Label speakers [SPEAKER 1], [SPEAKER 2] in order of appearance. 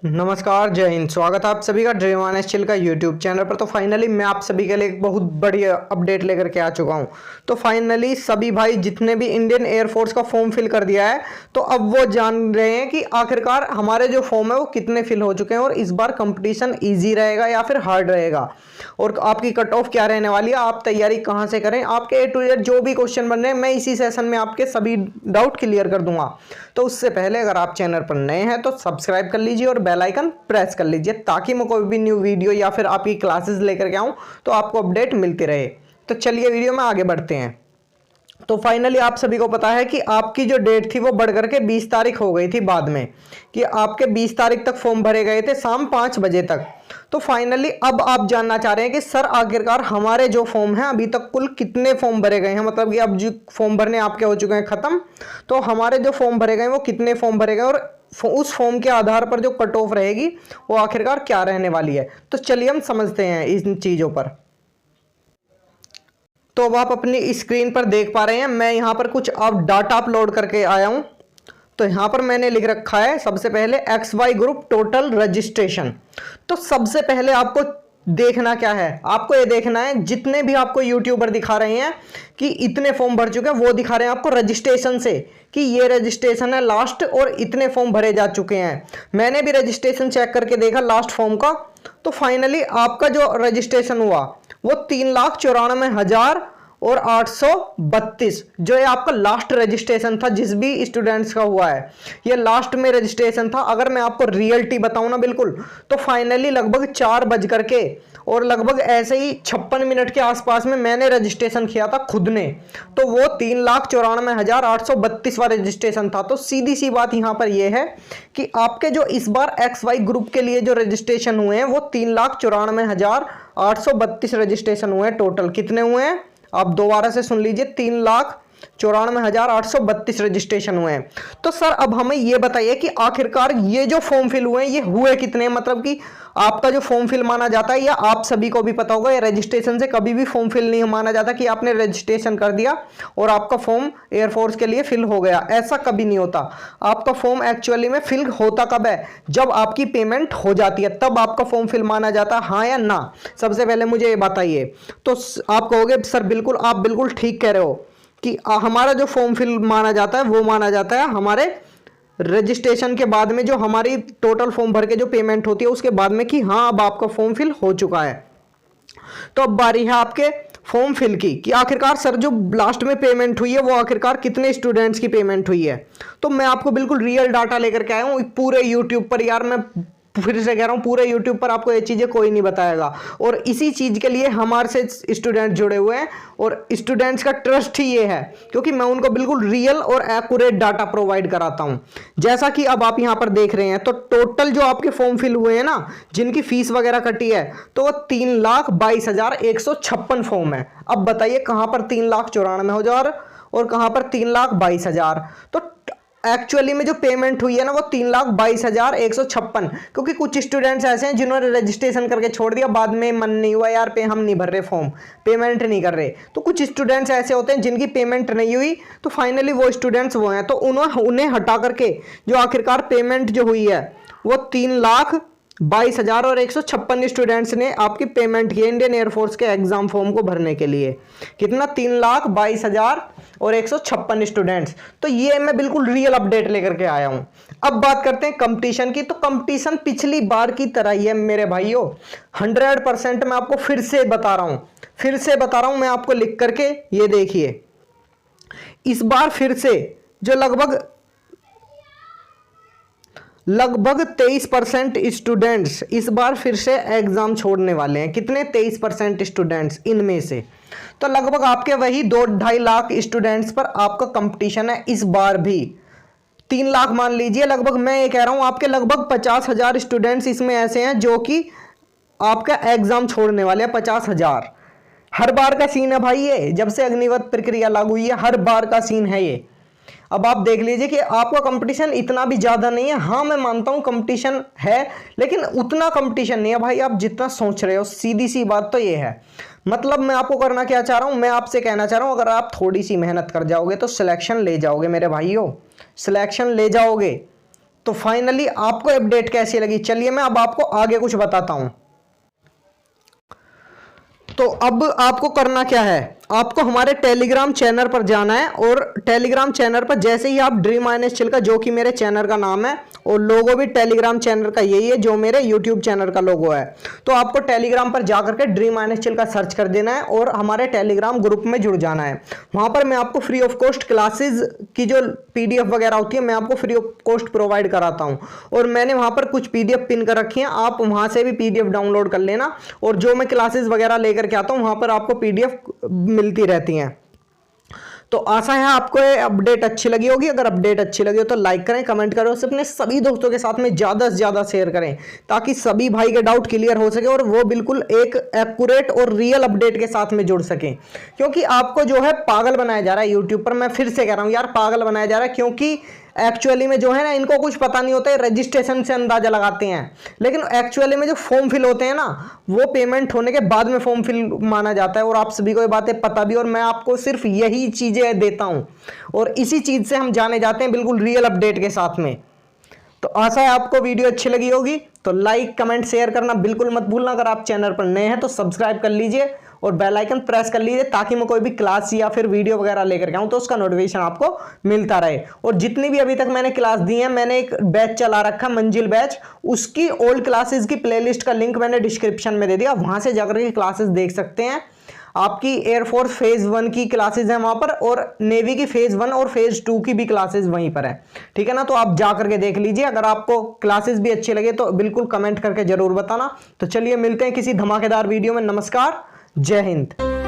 [SPEAKER 1] नमस्कार, जय हिंद। स्वागत है आप सभी का ड्रीम ऑन एस्टिल का यूट्यूब चैनल पर। तो फाइनली मैं आप सभी के लिए एक बहुत बड़ी अपडेट लेकर के आ चुका हूं। तो फाइनली सभी भाई जितने भी इंडियन एयरफोर्स का फॉर्म फिल कर दिया है, तो अब वो जान रहे हैं कि आखिरकार हमारे जो फॉर्म है वो कितने फिल हो चुके हैं और इस बार कंपटीशन ईजी रहेगा या फिर हार्ड रहेगा, और आपकी कट ऑफ क्या रहने वाली है, आप तैयारी कहाँ से करें, आपके ए टू जेड जो भी क्वेश्चन बन रहे हैं मैं इसी सेशन में आपके सभी डाउट क्लियर कर दूंगा। तो उससे पहले अगर आप चैनल पर नए हैं तो सब्सक्राइब कर लीजिए और बेल आइकन प्रेस कर लीजिए, ताकि मैं कोई भी न्यू वीडियो या फिर आपकी क्लासेस लेकर के आऊं तो आपको अपडेट मिलती रहे। तो चलिए वीडियो में आगे बढ़ते हैं। तो फाइनली आप सभी को पता है कि आपकी जो डेट थी वो बढ़ करके 20 तारीख हो गई थी बाद में, कि आपके 20 तारीख तक फॉर्म भरे गए थे शाम 5 बजे तक। तो फाइनली अब आप जानना चाह रहे हैं कि सर आखिरकार हमारे जो फॉर्म हैं अभी तक कुल कितने फॉर्म भरे गए हैं, मतलब कि अब जो फॉर्म भरने आपके हो चुके हैं खत्म, तो हमारे जो फॉर्म भरे गए हैं वो कितने फॉर्म भरे गए और उस फॉर्म के आधार पर जो कट ऑफ रहेगी वो आखिरकार क्या रहने वाली है। तो चलिए हम समझते हैं इन चीज़ों पर। तो अब आप अपनी स्क्रीन पर देख पा रहे हैं, मैं यहाँ पर कुछ अब डाटा अपलोड करके आया हूँ। तो यहाँ पर मैंने लिख रखा है सबसे पहले XY ग्रुप टोटल रजिस्ट्रेशन। तो सबसे पहले आपको देखना क्या है, आपको ये देखना है जितने भी आपको यूट्यूबर दिखा रहे हैं कि इतने फॉर्म भर चुके हैं, वो दिखा रहे हैं आपको रजिस्ट्रेशन से कि ये रजिस्ट्रेशन है लास्ट और इतने फॉर्म भरे जा चुके हैं। मैंने भी रजिस्ट्रेशन चेक करके देखा लास्ट फॉर्म का, तो फाइनली आपका जो रजिस्ट्रेशन हुआ वो 3,94,000 और 832, जो ये आपका लास्ट रजिस्ट्रेशन था जिस भी स्टूडेंट्स का हुआ है, ये लास्ट में रजिस्ट्रेशन था। अगर मैं आपको रियलिटी बताऊं ना बिल्कुल, तो फाइनली लगभग 4 बज करके और लगभग ऐसे ही 56 मिनट के आसपास में मैंने रजिस्ट्रेशन किया था खुद ने, तो वो 3,94,832 रजिस्ट्रेशन था। तो सीधी सी बात यहाँ पर यह है कि आपके जो इस बार XY ग्रुप के लिए जो रजिस्ट्रेशन हुए हैं वो 3,94,832 रजिस्ट्रेशन हुए हैं। टोटल कितने हुए हैं आप दोबारा से सुन लीजिए, 3,94,832 रजिस्ट्रेशन हुए हैं। तो सर अब हमें यह बताइए कि आखिरकार ये जो फॉर्म फिल हुए हैं ये हुए कितने, मतलब कि आपका जो फॉर्म फिल माना जाता है, या आप सभी को भी पता होगा ये रजिस्ट्रेशन से कभी भी फॉर्म फिल नहीं माना जाता कि आपने रजिस्ट्रेशन कर दिया और आपका फॉर्म एयरफोर्स के लिए फिल हो गया, ऐसा कभी नहीं होता। आपका फॉर्म एक्चुअली में फिल होता कब है, जब आपकी पेमेंट हो जाती है तब आपका फॉर्म फिल माना जाता है, हाँ या ना। सबसे पहले मुझे ये बताइए। तो आप कहोगे सर बिल्कुल, आप बिल्कुल ठीक कह रहे हो कि हमारा जो फॉर्म फिल माना जाता है वो माना जाता है हमारे रजिस्ट्रेशन के बाद में, जो हमारी टोटल फॉर्म भर के जो पेमेंट होती है उसके बाद में, कि हाँ अब आपका फॉर्म फिल हो चुका है। तो अब बारी है आपके फॉर्म फिल की, कि आखिरकार सर जो लास्ट में पेमेंट हुई है वो आखिरकार कितने स्टूडेंट्स की पेमेंट हुई है। तो मैं आपको बिल्कुल रियल डाटा लेकर के आया हूँ पूरे यूट्यूब पर। यार मैं फिर से कह रहा हूं, पूरे यूट्यूब पर आपको ये चीज़ें कोई नहीं बताएगा, और इसी चीज़ के लिए हमारे से स्टूडेंट जुड़े हुए हैं, और स्टूडेंट्स का ट्रस्ट ही ये है क्योंकि मैं उनको बिल्कुल रियल और एक्यूरेट डाटा प्रोवाइड कराता हूं। जैसा कि अब आप यहां पर देख रहे हैं, तो टोटल जो आपके फॉर्म फिल हुए हैं ना, जिनकी फीस वगैरह कटी है, तो वो 3,22,156 फॉर्म है। अब बताइए कहां पर 3,94,000 और कहां पर 3,22,000। तो एक्चुअली में जो पेमेंट हुई है ना वो 3,22,156, क्योंकि कुछ स्टूडेंट्स ऐसे हैं जिन्होंने रजिस्ट्रेशन करके छोड़ दिया, बाद में मन नहीं हुआ यार पे हम नहीं भर रहे फॉर्म, पेमेंट नहीं कर रहे। तो कुछ स्टूडेंट्स ऐसे होते हैं जिनकी पेमेंट नहीं हुई, तो फाइनली वो स्टूडेंट्स वो हैं, तो उन्हें हटा करके जो आखिरकार पेमेंट जो हुई है वो 3,22,156 स्टूडेंट्स ने आपकी पेमेंट की इंडियन एयरफोर्स के एग्जाम फॉर्म को भरने के लिए। कितना? 3,22,156 स्टूडेंट्स। तो ये मैं बिल्कुल रियल अपडेट लेकर के आया हूं। अब बात करते हैं कंपटीशन की। तो कंपटीशन पिछली बार की तरह ही है मेरे भाइयों, 100%। मैं आपको फिर से बता रहा हूं मैं आपको लिख करके, ये देखिए इस बार फिर से जो लगभग 23% स्टूडेंट्स इस बार फिर से एग्जाम छोड़ने वाले हैं। कितने? 23% स्टूडेंट्स इनमें से। तो लगभग आपके वही 2-2.5 लाख स्टूडेंट्स पर आपका कंपटीशन है इस बार भी। 3 लाख मान लीजिए लगभग, मैं ये कह रहा हूं आपके लगभग 50,000 स्टूडेंट्स इसमें ऐसे हैं जो कि आपका एग्जाम छोड़ने वाले हैं। 50,000 हर बार का सीन है भाई, ये जब से अग्निपथ प्रक्रिया लागू हुई है हर बार का सीन है ये। अब आप देख लीजिए कि आपका कंपटीशन इतना भी ज्यादा नहीं है। हाँ मैं मानता हूं कंपटीशन है, लेकिन उतना कंपटीशन नहीं है भाई आप जितना सोच रहे हो। सीधी सी बात तो ये है। मतलब मैं आपको करना क्या चाह रहा हूं, मैं आपसे कहना चाह रहा हूं अगर आप थोड़ी सी मेहनत कर जाओगे तो सिलेक्शन ले जाओगे मेरे भाइयों, सिलेक्शन ले जाओगे। तो फाइनली आपको अपडेट कैसी लगी, चलिए मैं अब आपको आगे कुछ बताता हूं। तो अब आपको करना क्या है, आपको हमारे टेलीग्राम चैनल पर जाना है और टेलीग्राम चैनल पर जैसे ही आप ड्रीम माइनस चिल का, जो कि मेरे चैनल का नाम है और लोगो भी टेलीग्राम चैनल का यही है जो मेरे यूट्यूब चैनल का लोगो है, तो आपको टेलीग्राम पर जाकर के ड्रीम माइनस चिल का सर्च कर देना है और हमारे टेलीग्राम ग्रुप में जुड़ जाना है। वहां पर मैं आपको फ्री ऑफ कॉस्ट क्लासेज की जो पीडीएफ वगैरह होती है मैं आपको फ्री ऑफ कॉस्ट प्रोवाइड कराता हूं और मैंने वहां पर कुछ पीडीएफ पिन कर रखी हैं, आप वहां से भी पीडीएफ डाउनलोड कर लेना और जो मैं क्लासेस वगैरह लेकर के आता हूं वहां पर आपको पीडीएफ मिलती रहती हैं। तो आशा है आपको ये अपडेट अच्छी लगी होगी, अगर अपडेट अच्छी लगी हो तो लाइक करें, कमेंट करें, उसे अपने सभी दोस्तों के साथ में ज़्यादा से ज़्यादा शेयर करें ताकि सभी भाई के डाउट क्लियर हो सके और वो बिल्कुल एक एक्यूरेट और रियल अपडेट के साथ में जुड़ सकें। क्योंकि आपको जो है पागल बनाया जा रहा है यूट्यूब पर, मैं फिर से कह रहा हूँ यार पागल बनाया जा रहा है, क्योंकि एक्चुअली में जो है ना इनको कुछ पता नहीं होता है, रजिस्ट्रेशन से अंदाजा लगाते हैं, लेकिन एक्चुअली में जो फॉर्म फिल होते हैं ना वो पेमेंट होने के बाद में फॉर्म फिल माना जाता है और आप सभी को ये बातें पता भी, और मैं आपको सिर्फ यही चीजें देता हूं और इसी चीज से हम जाने जाते हैं बिल्कुल रियल अपडेट के साथ में। तो आशा है आपको वीडियो अच्छी लगी होगी, तो लाइक कमेंट शेयर करना बिल्कुल मत भूलना। अगर आप चैनल पर नए हैं तो सब्सक्राइब कर लीजिए और बेल आइकन प्रेस कर लीजिए ताकि मैं कोई भी क्लास या फिर वीडियो वगैरह लेकर के आऊं तो उसका नोटिफिकेशन आपको मिलता रहे। और जितनी भी अभी तक मैंने क्लास दी है, मैंने एक बैच चला रखा मंजिल बैच, उसकी ओल्ड क्लासेस की प्लेलिस्ट का लिंक मैंने डिस्क्रिप्शन में दे दिया, वहां से जाकर के क्लासेस देख सकते हैं। आपकी एयरफोर्स फेज 1 की क्लासेस हैं वहां पर और नेवी की फेज 1 और फेज 2 की भी क्लासेस वहीं पर है, ठीक है ना। तो आप जा करके देख लीजिए, अगर आपको क्लासेस भी अच्छी लगे तो बिल्कुल कमेंट करके जरूर बताना। तो चलिए मिलते हैं किसी धमाकेदार वीडियो में, नमस्कार, जय हिंद।